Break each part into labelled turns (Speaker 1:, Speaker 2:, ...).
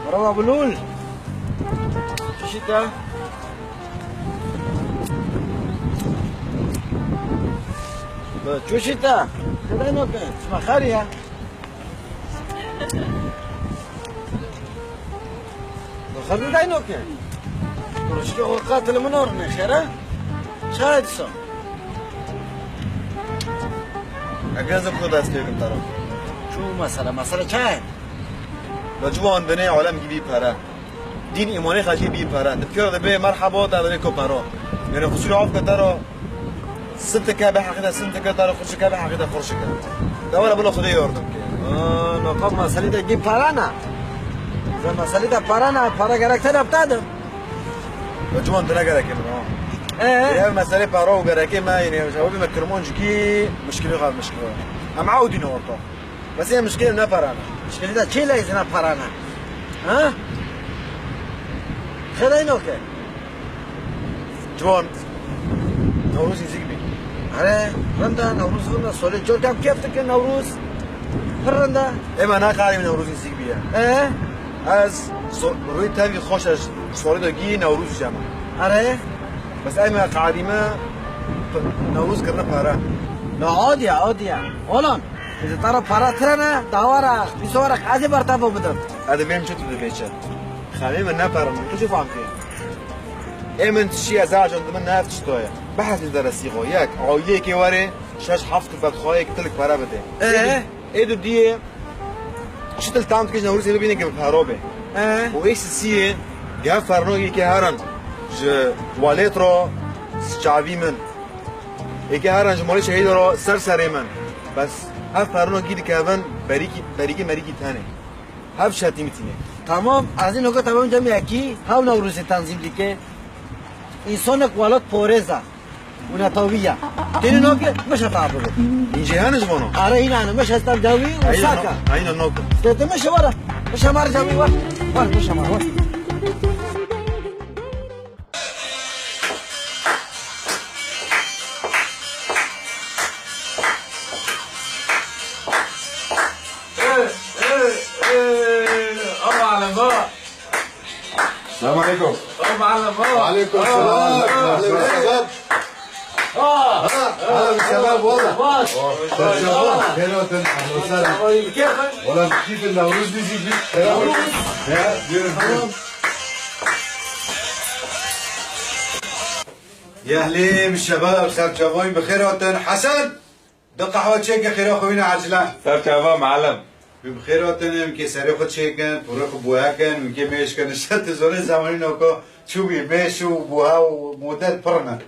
Speaker 1: مرحبا بلول چی شده؟ چو شده؟ خدای نکن اسم خریه؟ خرید دای نکن روشکی قاتل منور نخیره؟ چه دیسا؟
Speaker 2: اگه از خود دست که کم
Speaker 1: چو مسئله چه؟
Speaker 2: لجوان دنیا عالم گی بی پره دین ایمانی خاطی بی پره دکتر ده مرحبا داره کو پرا یعنی خصوصی عاف کتره سنت که به حقیقت سنت که داره خصوصی که به حقیقت خورش کرد دوره بلا خدای یاردم که
Speaker 1: نقاب مسئله ده گی پره نه زن مسئله ده پره نه پره گرکتر ابتدم
Speaker 2: لجوان دنیا گرکه من یه مسئله پرا و گرکه ما یعنی جوابی مکرمونج کی مشکلی غیر مشکلی هم عودی نورتا بس یه مشکل نه پرانه
Speaker 1: مشکلی ده چی لیز نه پره نه ها؟ خدای نکن
Speaker 2: جوان نوروز نزدیک بی
Speaker 1: آره رنده نوروز رنده سالی جو کم کفته که نوروز هر رنده
Speaker 2: اما نه قریم نوروز نزدیک بیه از روی تاوی خوش از سالی داگی نوروز جمع
Speaker 1: آره
Speaker 2: بس اما قریمه نوروز کرده پره
Speaker 1: نه عادیه اولان از طرف پره ترنه داوره بیسواره قاضی برتابه بدم
Speaker 2: ادمیم چطور بیچه خاله من نپرم تو چه فهم که امن تشی از عجل من نفت شتویه بحث درسی خو یک عایه که واره شش هفت بعد خواهی که تلک پره بده ایدو دیه شتل تام که نوروز ببینه که پرابه و ایش سیه گه فرنوی که هرن ج توالت رو چاوی من یکی هرن ج مال شهید رو سر من بس هف فرنو گیری که اون بریکی تنه هف شتی میتینه
Speaker 1: تمام از این نکات تمام جمع یکی هم نوروز تنظیم دیگه انسان کوالات پورزه و نتاویه تینو نوکه مشه تعبده
Speaker 2: اینجا هنش بانو
Speaker 1: آره این آنه مشه استم جاوی و ساکا
Speaker 2: اینو نوکه
Speaker 1: تو مشه واره مشه مار جاوی واره مشه مار واره
Speaker 2: السلام عليكم.
Speaker 3: وعليكم السلام. اهلا بالشباب. اهلا بالشباب والله. شباب خيرات اهلا وسهلا. والله كيف النوروز بيجي بيك؟ يا اهلين بالشباب سر جواي بخيرات حسن ده قهوه تشيك خير اخوينا عجله.
Speaker 4: سر جواب معلم.
Speaker 3: بخیراتونم که سری خود چیکن پورا کو بوها کن که میش کن شت زونه زمانی نوکو چوبی میش و بوها و مدت پرنه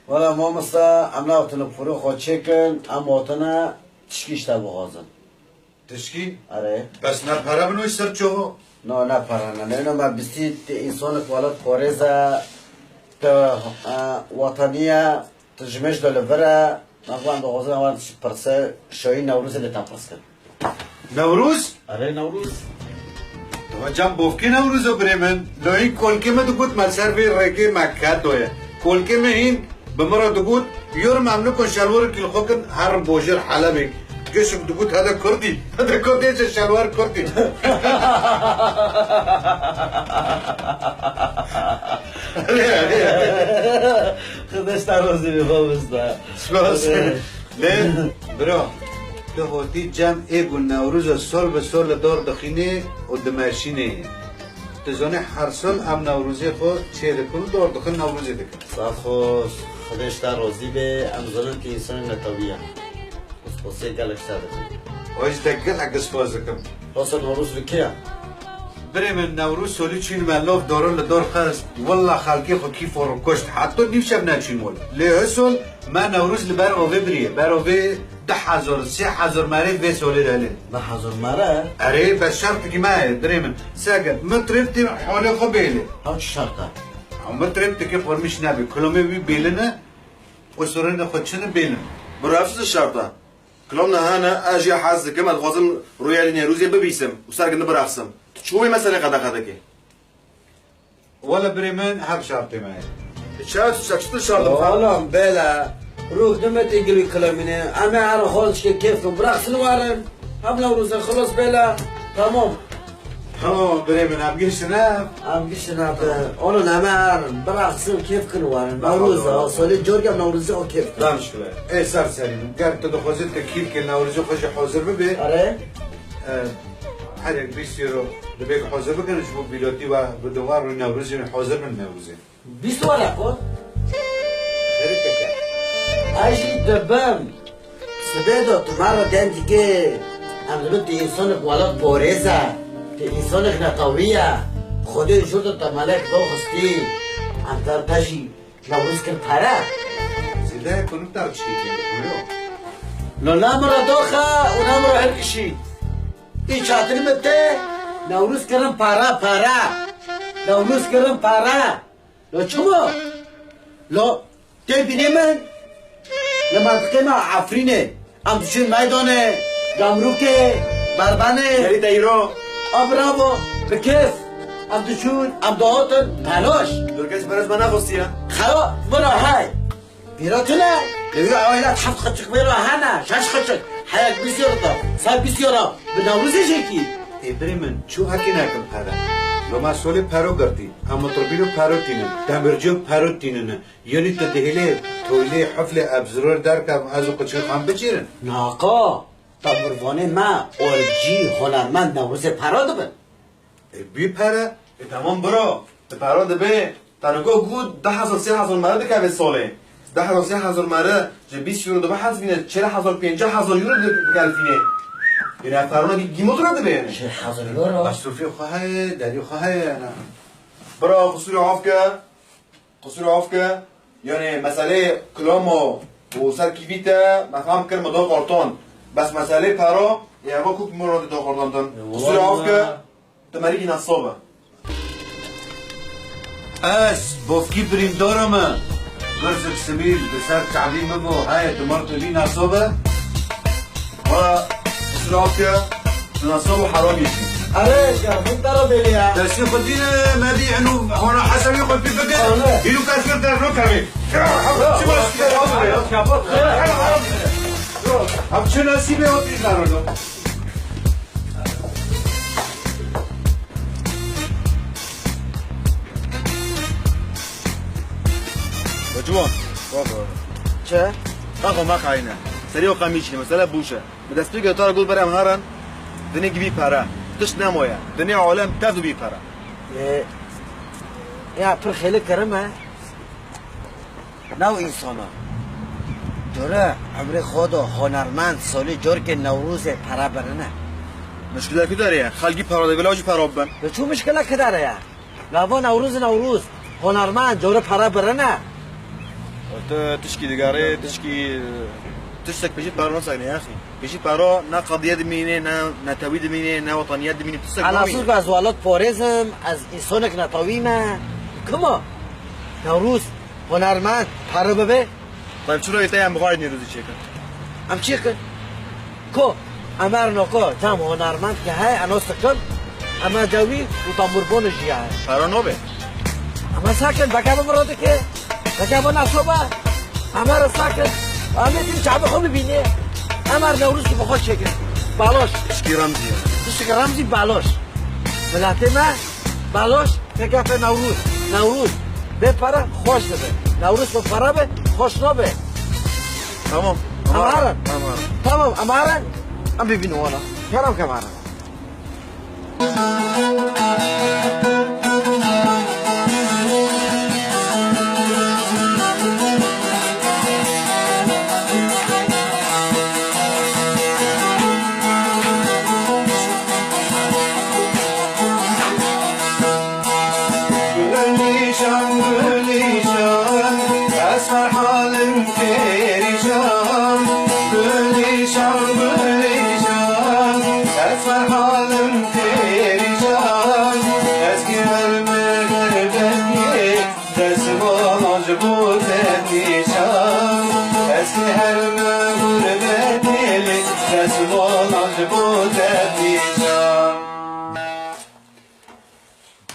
Speaker 1: ولی ما مثلا عملا وطن پورو خود چکن اما وطن تشکیش تا بغازن
Speaker 3: تشکی؟
Speaker 1: آره
Speaker 3: بس نه پره بنوش سر چو؟
Speaker 1: نه پرانه نه ما بسید انسان کوالات پورزه تا وطنیه تجمعش دل بره نقوان بغازن اوان پرسه شایی نوروز لیتا پرس کن
Speaker 3: نوروز؟
Speaker 1: آره نوروز
Speaker 3: تو جام بوفکی نوروز و برمن لوین کلکی ما دکوت ملسر بی رکی مکات دویه کلکی ما این بمرا دکوت یور ممنوع کن شلوار کل خوکن هر بوجر حلبی گشم دکوت هذا کردی چه شلوار کردی
Speaker 1: خودش تروزی میخوام بسته
Speaker 3: سپاس نه برو تو هاتی جمع ایگو نوروز سال به سال دار دخینه و دمشینه تزانه هر سال هم نوروزی خود چه دکن دار دخین نوروزی دکن
Speaker 1: سافوس خودش تروزی به امزانم که انسان نتاویه اسپاسه گلک ساده
Speaker 3: آج دکل اگه سپاس دکم
Speaker 1: راست نوروز رو کیا؟
Speaker 3: بره من نوروز سالی چین ملاف دارن لدار خرست والله خلقی خود کی فارم کشت حتی نیم شب نچین مول لیه سال من نوروز لبر آوه بریه بر آوه 10,000 3,000 مره به سالی رهله
Speaker 1: 10,000 مره؟
Speaker 3: اره بس شرط که ماه بره من ساقت متربتی حاله خو بیله
Speaker 1: هم چه شرطه؟
Speaker 3: متربتی که فرمش نبی کلامه بی بیله نه و سرین خودشنه بیله
Speaker 2: برافز الشرطة كلامنا هنا اجي حظ كما الغازم رويال نيروزي ببيسم وسارق نبرافسم شو هي مثلا قدا كي
Speaker 3: ولا بريمان هر شرطي معي
Speaker 2: شفت الشرطة
Speaker 1: والله بلا روح دمت يقلي كلامنا انا عارف خالص كيفكم برقص نوارن هم نوروز خلاص بلا تمام
Speaker 3: ها بريمن ابقي شناف
Speaker 1: ام گشنا اونو نمر براقسم کیف کنوارن نوروز سالی جورگم نوروزی او کیف
Speaker 3: لا مشكلة ايه صار سليم قال تدخلت كيف كنا ورجو خوش حاضر ببي
Speaker 1: آره
Speaker 3: هر 20 يورو لبيك حاضر بكن جبو بيلوتي و بدوار رو نوروزی حاضر من نوروزی
Speaker 1: 20 ولا کو
Speaker 3: خيرك
Speaker 1: اجي دبم سبيدو تمارا دنتي که ام دلوت انسان ولاد بوريزا انسان نقوية خودی شد تا ملک دو خستی ام در تشی نوروز کن پره
Speaker 3: زيدا كنت تعرف شيء
Speaker 1: لو نمرة دوخة ونمرة هركشي این چاطری مته نوروز کرم پاره نوروز کرم پاره لو چمو لو تی بینی من لمنطقه ما عفرینه ام دوشون میدانه گمروکه بربنه
Speaker 2: یعنی تایرو
Speaker 1: برافو بکیف ام دوشون ام دهاتن تلاش
Speaker 2: درگز برز من نخوستیه
Speaker 1: خلا برا های بیراتونه لبیرو اویلات 7 خچک بیرو هنه 6 خچک حیاک 20 یورو دا 120 یورو به نوروزی شکی
Speaker 3: بريمن شو هكي ناكل هذا لو ما سولي بارو قرتي اما طربيلو بارو تينن تامرجو بارو تينن يوني تدهيلي تولي حفلة ابزرور دارك ازو قچل خان بچيرن
Speaker 1: ناقا تا بروانه ما اولجی هنرمند نوروز پراده بن
Speaker 3: بي بارا
Speaker 2: تمام برو تپرا دبه تنگو گود 10,000 3,000 مرد که به ساله 10,000 3,000 مرد جه 20 یورو دبه حذفینه 40,000 50,000 یورو دکلفینه یعنی افرانه گیموت را دبه
Speaker 1: 1000 یورو
Speaker 3: مصروفي خواهي داري خواهي انا
Speaker 2: برا قصور عافکه یعنی مسئله کلامو و سر کیویته مفهم کرد مدار قارتان بس مسئله پرا یعنی کوک مراد دا قارتان قصور عافکه تمریکی نصابه
Speaker 3: اس بوفكي بريندورما غرزك سمير بسار تعليم مبو هاي تمرت لي نصوبة
Speaker 2: و قصور عافکه نصابه حرام يشي
Speaker 1: اره شرفون دارو بلیا
Speaker 3: درسي خدينا ما بي عنو هنا حسب يقول في بقى يلو كافر دارو كامي اب شو نصيبي هوتي دارو
Speaker 2: جوان
Speaker 1: چه؟
Speaker 2: آقا ما خاینه سریع و قمیشی مثلا بوشه به دست بگه تا گل برم هرن دنیا گی بی پره تش نمویه دنیا عالم تفدو بی پره
Speaker 1: یا پر خیلی کرمه نو انسانا دوره عمر خود و هنرمند سالی جور که نوروز پره برنه
Speaker 2: مشکل که داره خلقی پره ده ولاجی پره بن
Speaker 1: به چون مشکل که داره یا لابا نوروز هنرمند جور پره برنه
Speaker 2: تشکی دگاره تشتك بيجي بارو نصك يا اخي بيجي بارو نا قضيه دمينه نا تويد دمينه نا وطنيات دمينه تشتك
Speaker 1: على اساس از ولاد پارزم از انسانک نتاویمه کما نوروز هنرمند پره ببه
Speaker 2: طيب شو رايك يا مقاعد نيروزي تشيكن
Speaker 1: ام چی کن کو امر نوکا تام هنرمند که های انا سکن اما جوی و تاموربون جیه های
Speaker 2: بارو نوبه
Speaker 1: اما ساکن بکه بمراده که بکه با نصوبه اما را ساکن اما تیم چعب خود ببینه اما نوروز که بخواد شکن بالاش
Speaker 2: تشكي رمزي
Speaker 1: تشکر رمزی بالاش ملته ما بالاش تکفه نوروز به پره خوش بده نوروز به پره به خوش نبه
Speaker 2: تمام
Speaker 1: تمام امارن ام ببینو والا کرم کمارن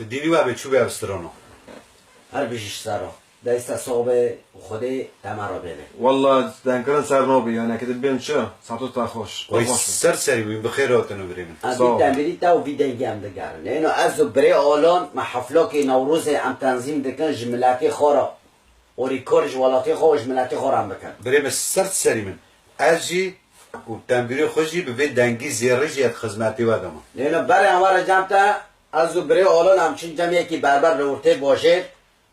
Speaker 3: بديني بقى بتشوفي ابسترانو
Speaker 1: هر بیشش سرا دست صاحب خودی تمرا بده
Speaker 2: والله دنکرن سر نابی یعنی که بیم چه ساعتو تا خوش
Speaker 3: وای سر سری بیم بخیر آتنو بریم
Speaker 1: ابی تمری تا و بیدنگی هم دگر نه از برای آلان ما حفلا که نوروز هم تنظیم دکن جملاتی خورا و ریکورج ولاتی خورا جملاتی خورا هم بکن
Speaker 3: بریم سر سری من ازی و تنبیری خوشی به دنگی زیرش یک خدمتی ودم
Speaker 1: نه برای همه جمع از برای آلان همچین جمعی که بربر رورته باشه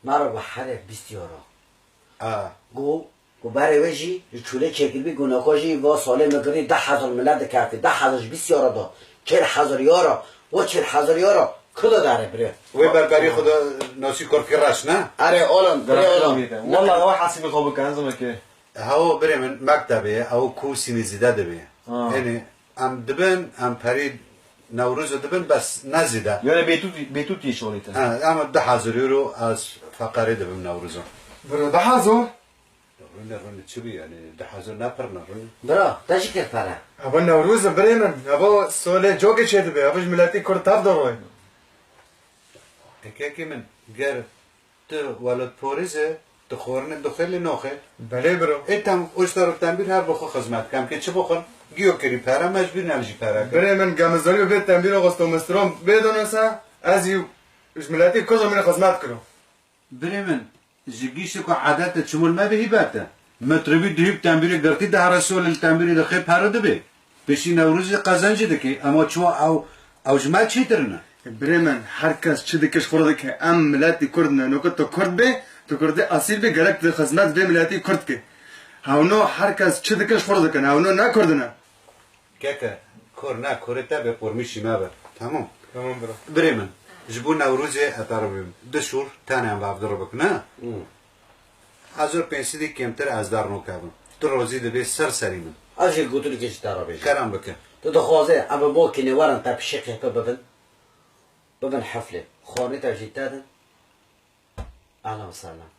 Speaker 1: مرا به هر 20 یورو گو برای وجی چوله چکل بی گناهکاجی و ساله مگری 10,000 ملت کرده 10,000 20 یورو دا 40,000 یورو و 40,000 یورو کدا داره بره
Speaker 3: وی بربری خدا ناسی کار که راش نه
Speaker 1: اره آلان برای آلان
Speaker 2: والله هو حاسب خواب کن زمان که
Speaker 3: هوا بریم مکتبه او کوسی نزیده دبه یعنی ام دبن ام پرید نوروز دبن بس نزیده
Speaker 2: یعنی بیتو تی شغلیته
Speaker 3: اما 10,000 یورو از فقره دبم نوروزو
Speaker 2: برو 10,000
Speaker 3: رونه چی بی یعنی 10,000 نپر رونه
Speaker 1: برا تشی کرد پره
Speaker 2: اول نوروز بریم اول سال جوگه چه دبه اول ملتی کرد تف داروی
Speaker 3: که من گر تو ولد پوریزه تو خورن دخلی ناخه
Speaker 2: بله برو
Speaker 3: ایتام اشتراک تنبیر هر بخو خدمت کم که چه بخور گیو کری پره مجبور نمیشی پره
Speaker 2: برای من گمزاری و بیت تنبیر آقاست و مسترام بدانسا از یو ملتی کجا من خدمت کرو
Speaker 3: برای من جگیش که عادت چمول ما بهی باته مطربی دیب تنبیر گرتی ده رسول تنبیر دخی پره دبی بشی نوروز قزنجی دکی اما چوا او جمال چی ترنه
Speaker 2: برای من هر کس چه دکش خورده که ام ملتی کرد نه نوکت تو کرد به تو کرده اصیل به گرک ده خدمت به ملتی کرد که هاونو هر کس چه دکش خورده کنه هاونو نکرده نه
Speaker 3: که کور نه کوره تا به پرمیشی ما بر تمام
Speaker 2: برو
Speaker 3: برای من جبو نوروز اتارو بیم دشور تانه هم بابدارو بکنه 1500 کمتر از در نوکابم تو روزی دبی سر سری من
Speaker 1: از یک گوتولی کشی تارا بیشی
Speaker 3: کرم بکن
Speaker 1: تو دخوازه اما با کنی ورن تا بشیقه ببن حفله خانه تجید دادن اهلا و سلام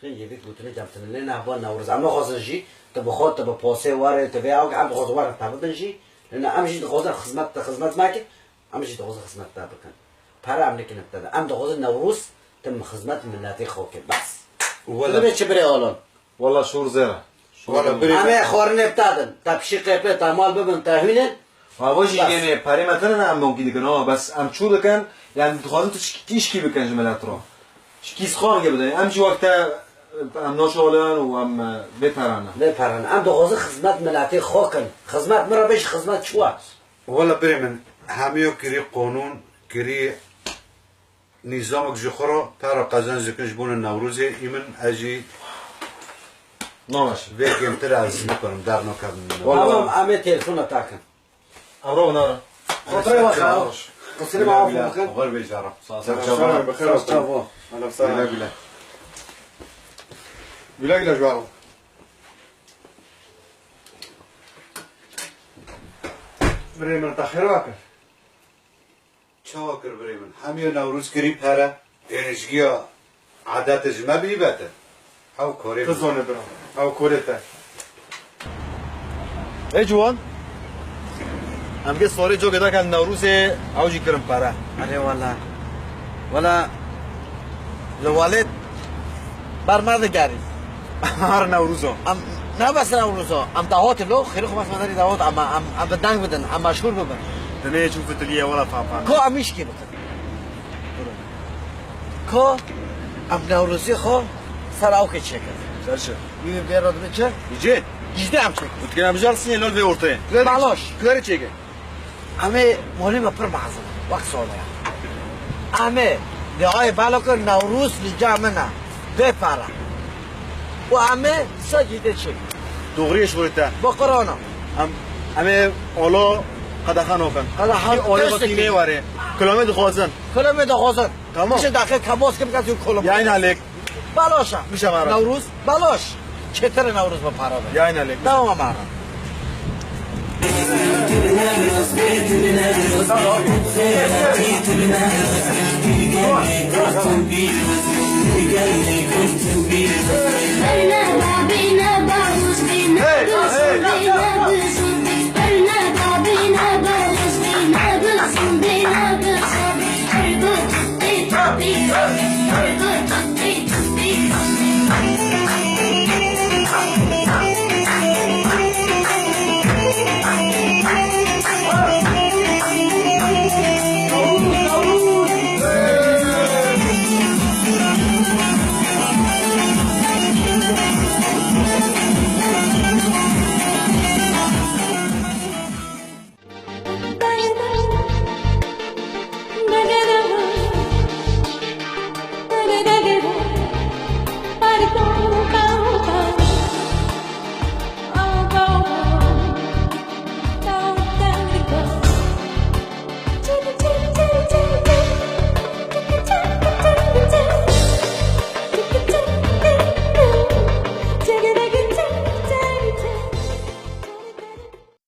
Speaker 1: خیلی یه بیت گوتولی جمتنه لینا با نوروز اما خواسته جی تا بخواد تا بپاسه واره تا بیا او عم بخواد واره تا ببن جی لینا ام جی دخوازه خدمت ماکی ام جی دخوازه خدمت تا بکن پره ام نکنه بتاده ام دخوازه نوروز تم خدمت ملتی خوکه بس
Speaker 3: ولا
Speaker 1: تو چه بری آلان
Speaker 2: والله شور زیره
Speaker 3: ولا برای
Speaker 1: همه خورنه بتادن تا بشیقه پی تا مال ببن تا هینه
Speaker 2: واجی یعنی پری مثلا نه ممکن کنه بس ام چور کن یعنی خواهد تو تیش کی بکن جملات رو کیس خان که بده ام چی وقت ام ناشولن و ام بپرانه
Speaker 1: ام دخوازه خدمت ملتی خوکن خدمت مرا بیش خدمت چوا
Speaker 3: ولا برای من همیو کری قانون کری نظام جخرا ترا قزن زکنش بون نوروزه ایمن اجی
Speaker 2: نامش
Speaker 3: و کمتر از میکنم در نکردم
Speaker 1: والله همه تلفن تاکن
Speaker 2: امرو نارا
Speaker 1: خاطر واقعا قصری ما بخیر
Speaker 3: غير بيجاره
Speaker 2: بخیر
Speaker 1: استوا
Speaker 2: انا بصراحه بلا جوارو برای من تاخیر واکر
Speaker 3: چاکر برای من همیو نوروز کری پره انشگیا عادت جمع بیبته او کاری
Speaker 2: تزونه برام او کورته ای جوان هم که سوری جو گدا کن نوروز اوجی کرم پره
Speaker 1: اره والا لوالد برمرد گری
Speaker 2: هر نوروزو
Speaker 1: ام نه بس نوروزا ام دعوات لو خیلی خوب است مداری دعوات ام بدنگ بدن ام مشهور ببن
Speaker 2: دنیا چون فتلیه ولا فاپا
Speaker 1: کو امیش کی بکن کو ام نوروزی خو سر او که چه کرد
Speaker 2: چرشه
Speaker 1: یه بیارد چه
Speaker 2: یجی
Speaker 1: گیجده ام چه
Speaker 2: تو که نمیجار سینه لول به ورته
Speaker 1: بالاش
Speaker 2: کاری چیگه
Speaker 1: همه مولی ما پر بعضم وقت ساله همه دعای بالا کن نوروز لجا منه بپره و همه سجیده چه
Speaker 2: دوغریش ورته
Speaker 1: با قرآن
Speaker 2: همه اولا قدخان اوکن
Speaker 1: قدخان
Speaker 2: اولا بطینه واره کلامه دخوازن
Speaker 1: کلمه دخوازن
Speaker 2: تمام.
Speaker 1: میشه داخل کباس که بکن کلمه
Speaker 2: یعنی علیک
Speaker 1: بلاشا
Speaker 2: میشه مرا
Speaker 1: نوروز بلاش چطور نوروز با پرا ده
Speaker 2: یعنی علیک
Speaker 1: تمام مرا
Speaker 4: Be